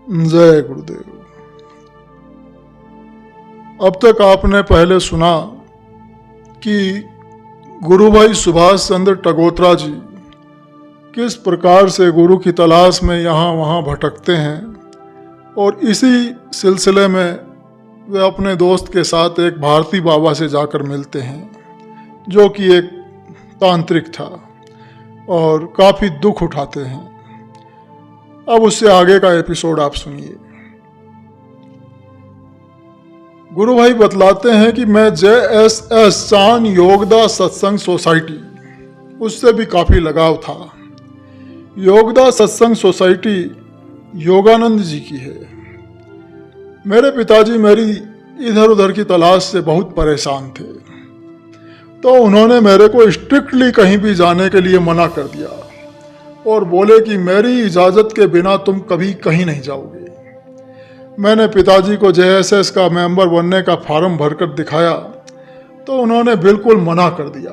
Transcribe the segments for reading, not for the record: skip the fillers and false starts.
जय गुरुदेव। अब तक आपने पहले सुना कि गुरु भाई सुभाष चंद्र टगोत्रा जी किस प्रकार से गुरु की तलाश में यहाँ वहाँ भटकते हैं और इसी सिलसिले में वे अपने दोस्त के साथ एक भारती बाबा से जाकर मिलते हैं जो कि एक तांत्रिक था और काफ़ी दुख उठाते हैं। अब उससे आगे का एपिसोड आप सुनिए। गुरु भाई बतलाते हैं कि मैं JSS चान योगदा सत्संग सोसाइटी, उससे भी काफ़ी लगाव था। योगदा सत्संग सोसाइटी योगानंद जी की है। मेरे पिताजी मेरी इधर उधर की तलाश से बहुत परेशान थे, तो उन्होंने मेरे को स्ट्रिक्टली कहीं भी जाने के लिए मना कर दिया और बोले कि मेरी इजाज़त के बिना तुम कभी कहीं नहीं जाओगे। मैंने पिताजी को JSS का मेंबर बनने का फॉर्म भरकर दिखाया तो उन्होंने बिल्कुल मना कर दिया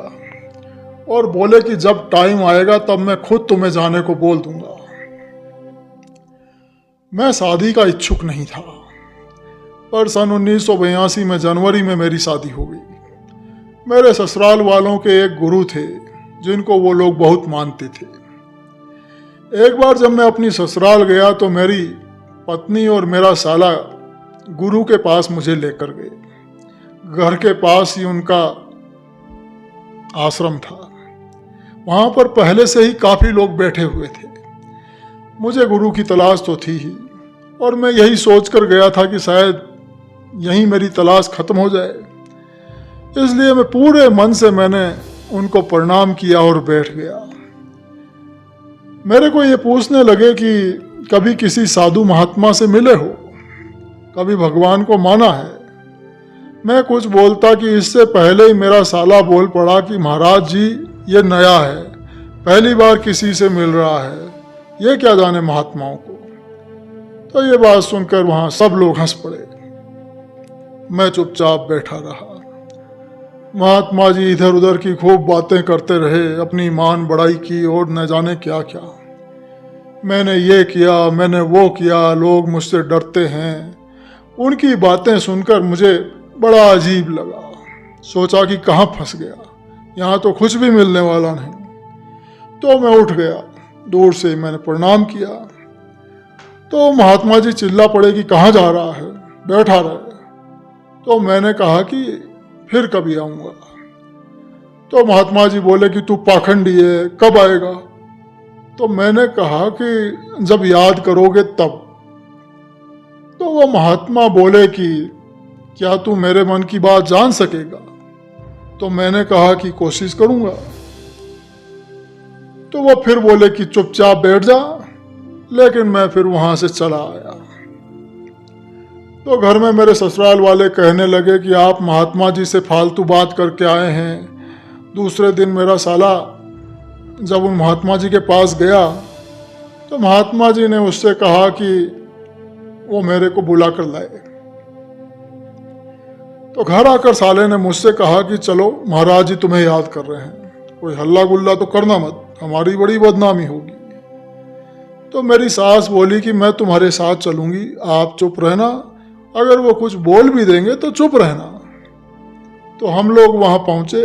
और बोले कि जब टाइम आएगा तब मैं खुद तुम्हें जाने को बोल दूंगा। मैं शादी का इच्छुक नहीं था, पर सन 1982 में जनवरी में मेरी शादी हो गई। मेरे ससुराल वालों के एक गुरु थे जिनको वो लोग बहुत मानते थे। एक बार जब मैं अपनी ससुराल गया तो मेरी पत्नी और मेरा साला गुरु के पास मुझे लेकर गए। घर के पास ही उनका आश्रम था। वहाँ पर पहले से ही काफ़ी लोग बैठे हुए थे। मुझे गुरु की तलाश तो थी ही और मैं यही सोच कर गया था कि शायद यहीं मेरी तलाश खत्म हो जाए। इसलिए मैं पूरे मन से मैंने उनको प्रणाम किया और बैठ गया। मेरे को ये पूछने लगे कि कभी किसी साधु महात्मा से मिले हो, कभी भगवान को माना है। मैं कुछ बोलता कि इससे पहले ही मेरा साला बोल पड़ा कि महाराज जी ये नया है, पहली बार किसी से मिल रहा है, ये क्या जाने महात्माओं को। तो ये बात सुनकर वहाँ सब लोग हंस पड़े। मैं चुपचाप बैठा रहा। महात्मा जी इधर उधर की खूब बातें करते रहे, अपनी मान बढ़ाई की और न जाने क्या क्या। मैंने ये किया, मैंने वो किया, लोग मुझसे डरते हैं। उनकी बातें सुनकर मुझे बड़ा अजीब लगा। सोचा कि कहाँ फंस गया, यहाँ तो कुछ भी मिलने वाला नहीं। तो मैं उठ गया, दूर से मैंने प्रणाम किया। तो महात्मा जी चिल्ला पड़े कि कहाँ जा रहा है, बैठा रहे। तो मैंने कहा कि फिर कभी आऊँगा। तो महात्मा जी बोले कि तू पाखंडी है, कब आएगा। तो मैंने कहा कि जब याद करोगे तब। तो वो महात्मा बोले कि क्या तू मेरे मन की बात जान सकेगा। तो मैंने कहा कि कोशिश करूँगा। तो वो फिर बोले कि चुपचाप बैठ जा, लेकिन मैं फिर वहाँ से चला आया। तो घर में मेरे ससुराल वाले कहने लगे कि आप महात्मा जी से फालतू बात करके आए हैं। दूसरे दिन मेरा साला जब उन महात्मा जी के पास गया तो महात्मा जी ने उससे कहा कि वो मेरे को बुला कर लाए। तो घर आकर साले ने मुझसे कहा कि चलो महाराज जी तुम्हें याद कर रहे हैं, कोई हल्ला गुल्ला तो करना मत, हमारी बड़ी बदनामी होगी। तो मेरी सास बोली कि मैं तुम्हारे साथ चलूंगी, आप चुप रहना, अगर वो कुछ बोल भी देंगे तो चुप रहना। तो हम लोग वहाँ पहुँचे।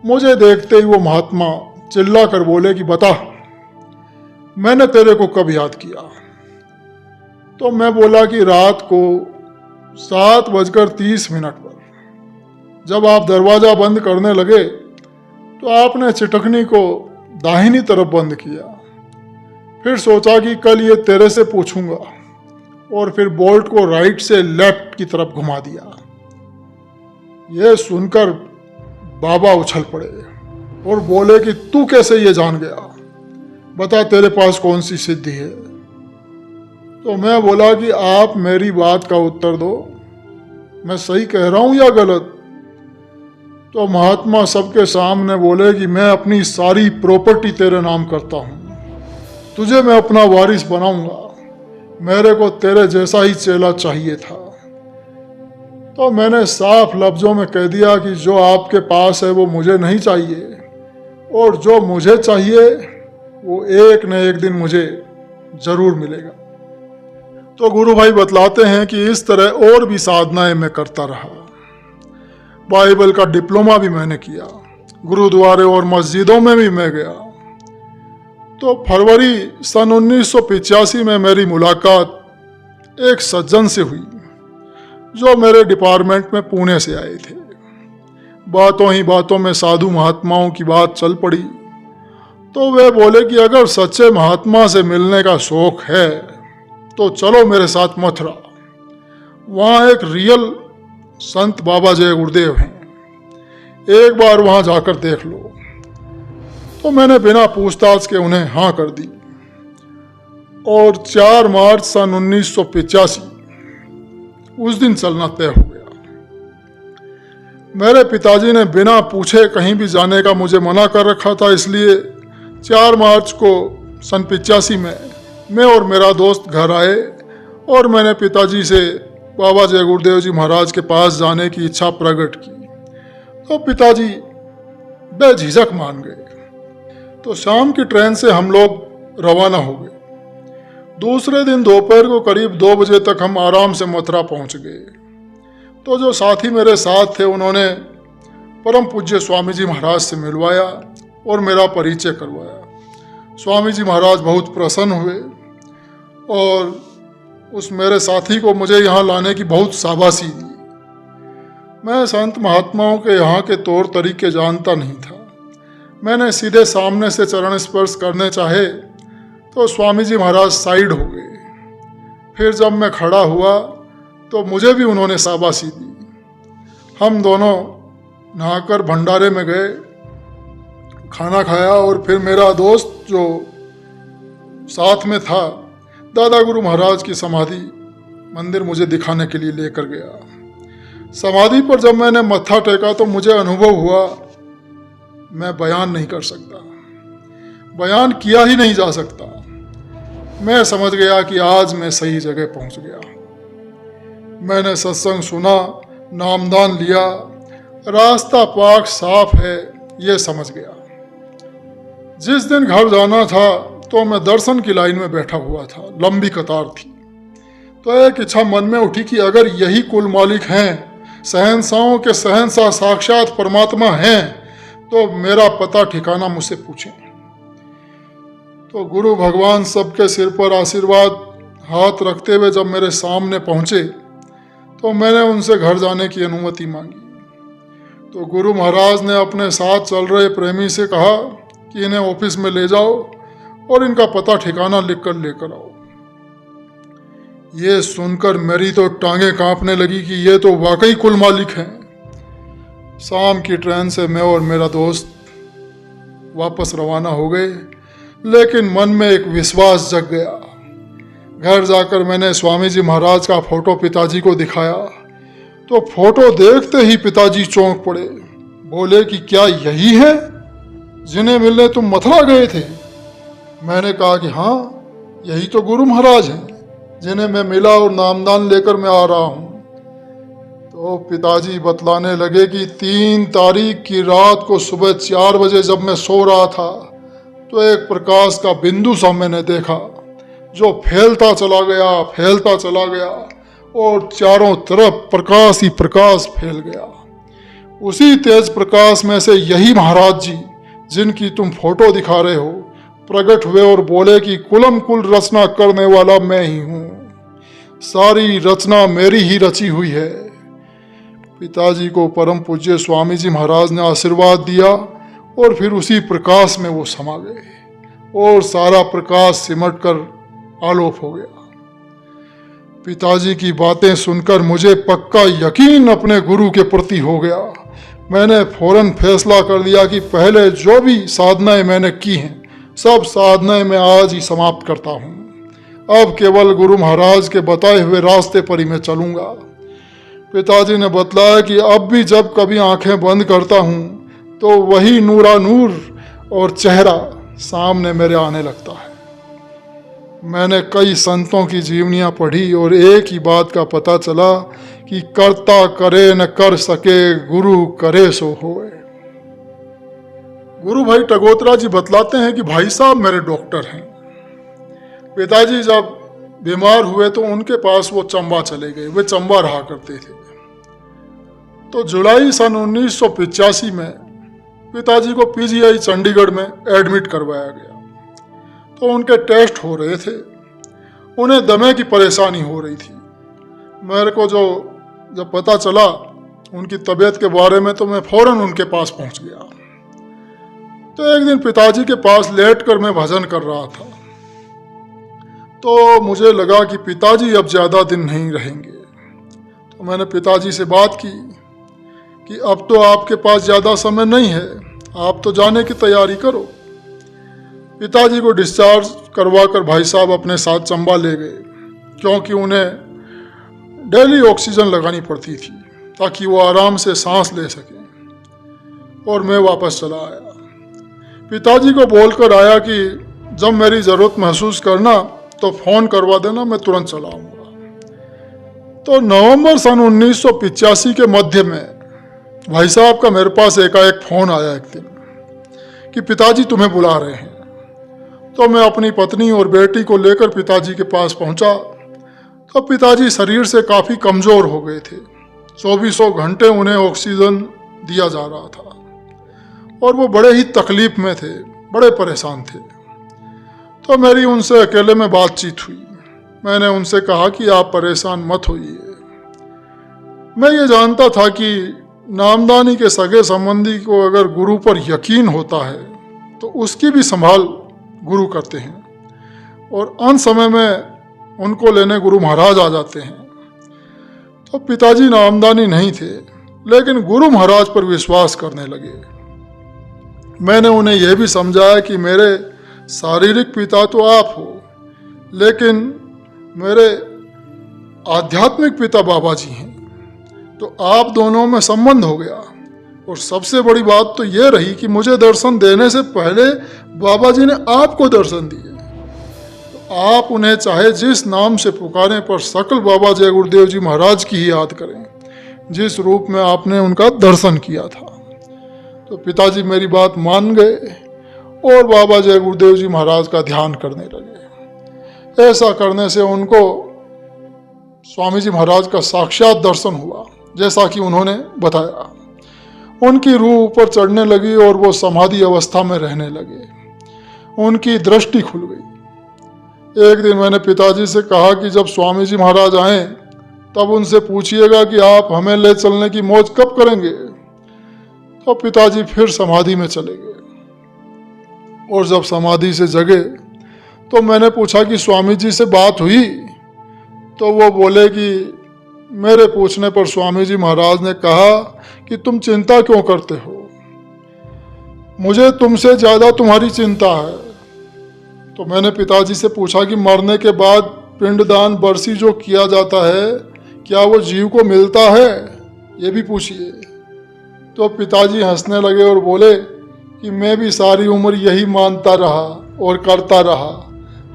मुझे देखते ही वो महात्मा चिल्ला कर बोले कि बता, मैंने तेरे को कब याद किया। तो मैं बोला कि रात को 7:30 पर जब आप दरवाज़ा बंद करने लगे तो आपने चिटकनी को दाहिनी तरफ बंद किया। फिर सोचा कि कल ये तेरे से पूछूंगा और फिर बोल्ट को राइट से लेफ्ट की तरफ घुमा दिया। यह सुनकर बाबा उछल पड़े और बोले कि तू कैसे ये जान गया, बता तेरे पास कौन सी सिद्धि है। तो मैं बोला कि आप मेरी बात का उत्तर दो, मैं सही कह रहा हूं या गलत। तो महात्मा सबके सामने बोले कि मैं अपनी सारी प्रॉपर्टी तेरे नाम करता हूं, तुझे मैं अपना वारिस बनाऊंगा, मेरे को तेरे जैसा ही चेला चाहिए था। तो मैंने साफ लफ्ज़ों में कह दिया कि जो आपके पास है वो मुझे नहीं चाहिए, और जो मुझे चाहिए वो एक न एक दिन मुझे ज़रूर मिलेगा। तो गुरु भाई बतलाते हैं कि इस तरह और भी साधनाएं मैं करता रहा। बाइबल का डिप्लोमा भी मैंने किया, गुरुद्वारे और मस्जिदों में भी मैं गया। तो फरवरी सन 1985 में मेरी मुलाकात एक सज्जन से हुई जो मेरे डिपार्टमेंट में पुणे से आए थे। बातों ही बातों में साधु महात्माओं की बात चल पड़ी। तो वे बोले कि अगर सच्चे महात्मा से मिलने का शौक है तो चलो मेरे साथ मथुरा, वहाँ एक रियल संत बाबा जय गुरुदेव हैं, एक बार वहाँ जाकर देख लो। तो मैंने बिना पूछताछ के उन्हें हाँ कर दी और 4 मार्च सन 1985 उस दिन चलना तय हो गया। मेरे पिताजी ने बिना पूछे कहीं भी जाने का मुझे मना कर रखा था, इसलिए 4 मार्च को सन 85 में मैं और मेरा दोस्त घर आए और मैंने पिताजी से बाबा जय गुरुदेव जी महाराज के पास जाने की इच्छा प्रकट की। तो पिताजी बेझिझक मान गए। तो शाम की ट्रेन से हम लोग रवाना हो गए। दूसरे दिन दोपहर को करीब 2 बजे तक हम आराम से मथुरा पहुंच गए। तो जो साथी मेरे साथ थे उन्होंने परम पूज्य स्वामी जी महाराज से मिलवाया और मेरा परिचय करवाया। स्वामी जी महाराज बहुत प्रसन्न हुए और उस मेरे साथी को मुझे यहाँ लाने की बहुत शाबाशी दी। मैं संत महात्माओं के यहाँ के तौर तरीके जानता नहीं था। मैंने सीधे सामने से चरण स्पर्श करने चाहे तो स्वामी जी महाराज साइड हो गए। फिर जब मैं खड़ा हुआ तो मुझे भी उन्होंने शाबाशी दी। हम दोनों नहाकर भंडारे में गए, खाना खाया और फिर मेरा दोस्त जो साथ में था दादा गुरु महाराज की समाधि मंदिर मुझे दिखाने के लिए लेकर गया। समाधि पर जब मैंने मत्था टेका तो मुझे अनुभव हुआ, मैं बयान नहीं कर सकता, बयान किया ही नहीं जा सकता। मैं समझ गया कि आज मैं सही जगह पहुंच गया। मैंने सत्संग सुना, नामदान लिया, रास्ता पाक साफ है ये समझ गया। जिस दिन घर जाना था तो मैं दर्शन की लाइन में बैठा हुआ था, लंबी कतार थी। तो एक इच्छा मन में उठी कि अगर यही कुल मालिक हैं, शहंशाहों के शहंशाह साक्षात परमात्मा हैं, तो मेरा पता ठिकाना मुझसे पूछें। तो गुरु भगवान सबके सिर पर आशीर्वाद हाथ रखते हुए जब मेरे सामने पहुंचे तो मैंने उनसे घर जाने की अनुमति मांगी। तो गुरु महाराज ने अपने साथ चल रहे प्रेमी से कहा कि इन्हें ऑफिस में ले जाओ और इनका पता ठिकाना लिखकर लेकर आओ। ये सुनकर मेरी तो टांगें कांपने लगी कि ये तो वाकई कुल मालिक हैं। शाम की ट्रेन से मैं और मेरा दोस्त वापस रवाना हो गए, लेकिन मन में एक विश्वास जग गया। घर जाकर मैंने स्वामी जी महाराज का फोटो पिताजी को दिखाया तो फोटो देखते ही पिताजी चौंक पड़े। बोले कि क्या यही है जिन्हें मिलने तुम मथुरा गए थे? मैंने कहा कि हाँ, यही तो गुरु महाराज हैं जिन्हें मैं मिला और नामदान लेकर मैं आ रहा हूँ। तो पिताजी बतलाने लगे कि 3 तारीख की रात को सुबह 4 बजे जब मैं सो रहा था तो एक प्रकाश का बिंदु सा मैंने देखा जो फैलता चला गया और चारों तरफ प्रकाश ही प्रकाश फैल गया। उसी तेज प्रकाश में से यही महाराज जी जिनकी तुम फोटो दिखा रहे हो प्रकट हुए और बोले कि कुलम कुल रचना करने वाला मैं ही हूँ, सारी रचना मेरी ही रची हुई है। पिताजी को परम पूज्य स्वामी जी महाराज ने आशीर्वाद दिया और फिर उसी प्रकाश में वो समा गए और सारा प्रकाश सिमट कर आलोक हो गया। पिताजी की बातें सुनकर मुझे पक्का यकीन अपने गुरु के प्रति हो गया। मैंने फौरन फैसला कर लिया कि पहले जो भी साधनाएं मैंने की हैं सब साधनाएं मैं आज ही समाप्त करता हूँ। अब केवल गुरु महाराज के बताए हुए रास्ते पर ही मैं चलूँगा। पिताजी ने बतलाया कि अब भी जब कभी आंखें बंद करता हूँ तो वही नूरानूर और चेहरा सामने मेरे आने लगता है। मैंने कई संतों की जीवनियाँ पढ़ी और एक ही बात का पता चला कि करता करे न कर सके, गुरु करे सो होए। गुरु भाई टगोत्रा जी बतलाते हैं कि भाई साहब मेरे डॉक्टर हैं। पिताजी जब बीमार हुए तो उनके पास वो चंबा चले गए। वे चंबा रहा करते थे। तो जुलाई सन 1985 में पिताजी को पीजीआई चंडीगढ़ में एडमिट करवाया गया। तो उनके टेस्ट हो रहे थे। उन्हें दमे की परेशानी हो रही थी। मेरे को जब पता चला उनकी तबीयत के बारे में तो मैं फौरन उनके पास पहुंच गया। तो एक दिन पिताजी के पास लेटकर मैं भजन कर रहा था। तो मुझे लगा कि पिताजी अब ज़्यादा दिन नहीं रहेंगे। तो मैंने पिताजी से बात की कि अब तो आपके पास ज़्यादा समय नहीं है, आप तो जाने की तैयारी करो। पिताजी को डिस्चार्ज करवा कर भाई साहब अपने साथ चंबा ले गए, क्योंकि उन्हें डेली ऑक्सीजन लगानी पड़ती थी ताकि वो आराम से सांस ले सकें। और मैं वापस चला आया। पिताजी को बोलकर आया कि जब मेरी ज़रूरत महसूस करना तो फ़ोन करवा देना, मैं तुरंत चला आऊँगा। तो नवंबर सन 1985 के मध्य में भाई साहब का मेरे पास एकाएक फ़ोन आया एक दिन कि पिताजी तुम्हें बुला रहे हैं। तो मैं अपनी पत्नी और बेटी को लेकर पिताजी के पास पहुंचा। तो पिताजी शरीर से काफ़ी कमज़ोर हो गए थे। 24 घंटे उन्हें ऑक्सीजन दिया जा रहा था और वो बड़े ही तकलीफ में थे, बड़े परेशान थे। तो मेरी उनसे अकेले में बातचीत हुई। मैंने उनसे कहा कि आप परेशान मत होइए। मैं ये जानता था कि नामदानी के सगे संबंधी को अगर गुरु पर यकीन होता है तो उसकी भी संभाल गुरु करते हैं और अंत समय में उनको लेने गुरु महाराज आ जाते हैं। तो पिताजी नामदानी नहीं थे, लेकिन गुरु महाराज पर विश्वास करने लगे। मैंने उन्हें यह भी समझाया कि मेरे शारीरिक पिता तो आप हो, लेकिन मेरे आध्यात्मिक पिता बाबा जी हैं। तो आप दोनों में संबंध हो गया। और सबसे बड़ी बात तो ये रही कि मुझे दर्शन देने से पहले बाबा जी ने आपको दर्शन दिए। तो आप उन्हें चाहे जिस नाम से पुकारें, पर सकल बाबा जय गुरुदेव जी महाराज की ही याद करें, जिस रूप में आपने उनका दर्शन किया था। तो पिताजी मेरी बात मान गए और बाबा जय गुरुदेव जी महाराज का ध्यान करने लगे। ऐसा करने से उनको स्वामी जी महाराज का साक्षात दर्शन हुआ, जैसा कि उन्होंने बताया। उनकी रूह ऊपर चढ़ने लगी और वो समाधि अवस्था में रहने लगे। उनकी दृष्टि खुल गई। एक दिन मैंने पिताजी से कहा कि जब स्वामी जी महाराज आएं तब उनसे पूछिएगा कि आप हमें ले चलने की मौज कब करेंगे। तो पिताजी फिर समाधि में चले गए और जब समाधि से जगे तो मैंने पूछा कि स्वामी जी से बात हुई। तो वो बोले कि मेरे पूछने पर स्वामी जी महाराज ने कहा कि तुम चिंता क्यों करते हो, मुझे तुमसे ज़्यादा तुम्हारी चिंता है। तो मैंने पिताजी से पूछा कि मरने के बाद पिंडदान बरसी जो किया जाता है, क्या वो जीव को मिलता है, ये भी पूछिए। तो पिताजी हंसने लगे और बोले कि मैं भी सारी उम्र यही मानता रहा और करता रहा,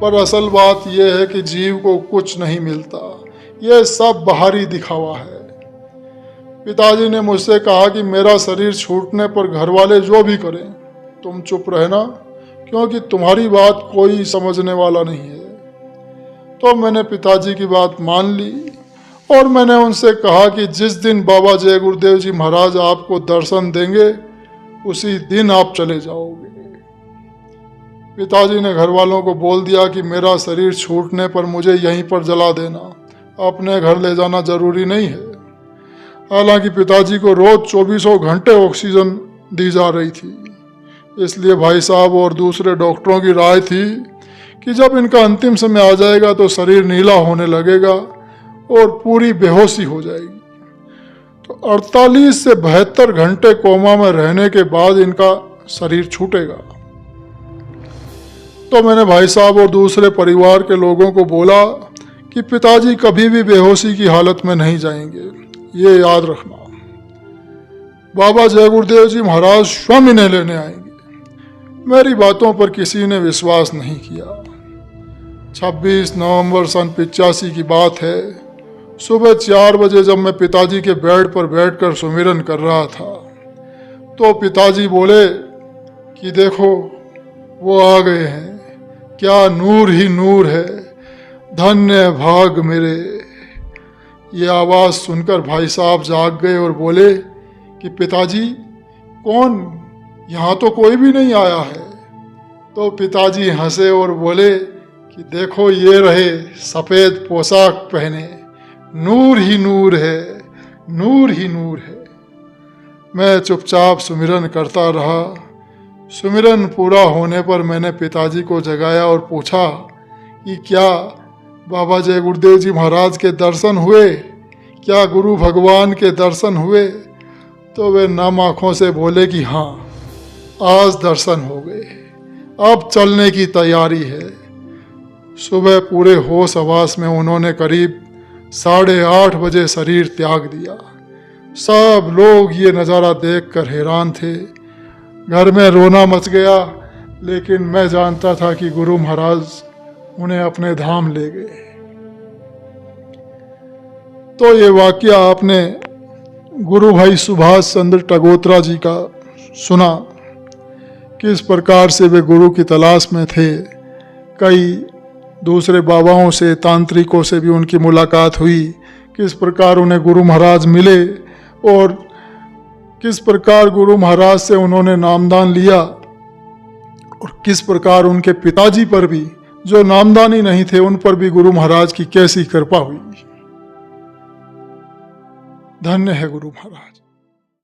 पर असल बात यह है कि जीव को कुछ नहीं मिलता, यह सब बाहरी दिखावा है। पिताजी ने मुझसे कहा कि मेरा शरीर छूटने पर घर वाले जो भी करें तुम चुप रहना, क्योंकि तुम्हारी बात कोई समझने वाला नहीं है। तो मैंने पिताजी की बात मान ली और मैंने उनसे कहा कि जिस दिन बाबा जय गुरुदेव जी महाराज आपको दर्शन देंगे उसी दिन आप चले जाओगे। पिताजी ने घर वालों को बोल दिया कि मेरा शरीर छूटने पर मुझे यहीं पर जला देना, अपने घर ले जाना जरूरी नहीं है। हालांकि पिताजी को रोज 24 घंटे ऑक्सीजन दी जा रही थी, इसलिए भाई साहब और दूसरे डॉक्टरों की राय थी कि जब इनका अंतिम समय आ जाएगा तो शरीर नीला होने लगेगा और पूरी बेहोशी हो जाएगी। तो 48 से 72 घंटे कोमा में रहने के बाद इनका शरीर छूटेगा। तो मैंने भाई साहब और दूसरे परिवार के लोगों को बोला कि पिताजी कभी भी बेहोशी की हालत में नहीं जाएंगे, ये याद रखना। बाबा जय गुरुदेव जी महाराज स्वयं इन्हें लेने आएंगे। मेरी बातों पर किसी ने विश्वास नहीं किया। 26 नवंबर सन 85 की बात है। सुबह 4 बजे जब मैं पिताजी के बेड पर बैठकर सुमिरन कर रहा था तो पिताजी बोले कि देखो वो आ गए हैं, क्या नूर ही नूर है। धन्य भाग मेरे। ये आवाज़ सुनकर भाई साहब जाग गए और बोले कि पिताजी कौन, यहाँ तो कोई भी नहीं आया है। तो पिताजी हंसे और बोले कि देखो ये रहे सफ़ेद पोशाक पहने, नूर ही नूर है, नूर ही नूर है। मैं चुपचाप सुमिरन करता रहा। सुमिरन पूरा होने पर मैंने पिताजी को जगाया और पूछा कि क्या बाबा जय गुरुदेव जी महाराज के दर्शन हुए, क्या गुरु भगवान के दर्शन हुए? तो वे नम आँखों से बोले कि हाँ, आज दर्शन हो गए, अब चलने की तैयारी है। सुबह पूरे होश हवास में उन्होंने करीब 8:30 बजे शरीर त्याग दिया। सब लोग ये नज़ारा देखकर हैरान थे। घर में रोना मच गया, लेकिन मैं जानता था कि गुरु महाराज उन्हें अपने धाम ले गए। तो ये वाकया आपने गुरु भाई सुभाष चंद्र टगोत्रा जी का सुना, किस प्रकार से वे गुरु की तलाश में थे। कई दूसरे बाबाओं से, तांत्रिकों से भी उनकी मुलाकात हुई, किस प्रकार उन्हें गुरु महाराज मिले और किस प्रकार गुरु महाराज से उन्होंने नामदान लिया और किस प्रकार उनके पिताजी पर भी, जो नामदानी नहीं थे, उन पर भी गुरु महाराज की कैसी कृपा हुई। धन्य है गुरु महाराज।